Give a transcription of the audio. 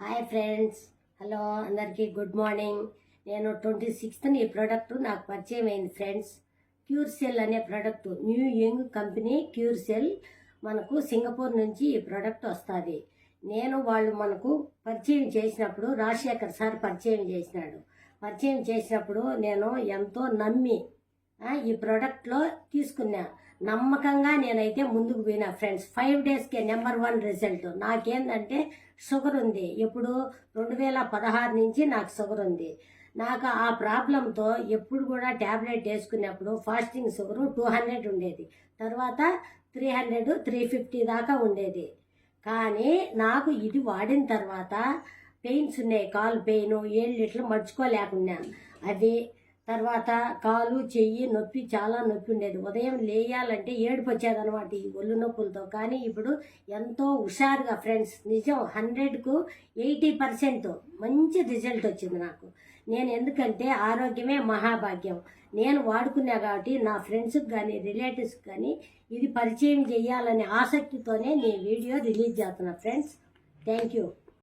Hi friends, hello అందరికీ good morning. నేను 26th ఈ ప్రోడక్ట్ నాకు పరిచయం అయింది ఫ్రెండ్స్. క్యూర్ సెల్ అనే product, new young company cure cell. మనకు సింగపూర్ నుంచి ఈ ప్రోడక్ట్ వస్తుంది. వాళ్ళు మనకు పరిచయం చేసినప్పుడు రాజశేఖర్ సార్ పరిచయం చేసినప్పుడు నేను ఎంతో నమ్మి ఈ ప్రోడక్ట్లో తీసుకున్నా. నమ్మకంగా నేనైతే ముందుకు పోయినా ఫ్రెండ్స్. 5 daysకే నెంబర్ 1 రిజల్ట్. నాకేందంటే షుగర్ ఉంది. ఎప్పుడు 2016 నుంచి నాకు షుగర్ ఉంది. నాకు ఆ ప్రాబ్లంతో ఎప్పుడు కూడా ట్యాబ్లెట్ వేసుకున్నప్పుడు ఫాస్టింగ్ షుగరు 200 ఉండేది, తర్వాత 300 350 దాకా ఉండేది. కానీ నాకు ఇది వాడిన తర్వాత పెయిన్స్ ఉన్నాయి, కాలు పెయిన్, 7 లీటర్లు మర్చుకోలేకున్నా. అది తర్వాత కాలు చెయ్యి నొప్పి, చాలా నొప్పి ఉండేది. ఉదయం లేయాలంటే ఏడుపు వచ్చేదనమాట ఈ ఒళ్ళు నొప్పులతో. కానీ ఇప్పుడు ఎంతో హుషారుగా ఫ్రెండ్స్, నిజం 100కు 80% మంచి రిజల్ట్ వచ్చింది నాకు. నేను ఎందుకంటే ఆరోగ్యమే మహాభాగ్యం. నేను వాడుకున్నా కాబట్టి నా ఫ్రెండ్స్కి కానీ రిలేటివ్స్కి కానీ ఇది పరిచయం చేయాలనే ఆసక్తితోనే నేను వీడియో రిలీజ్ చేస్తున్నా ఫ్రెండ్స్. Thank you.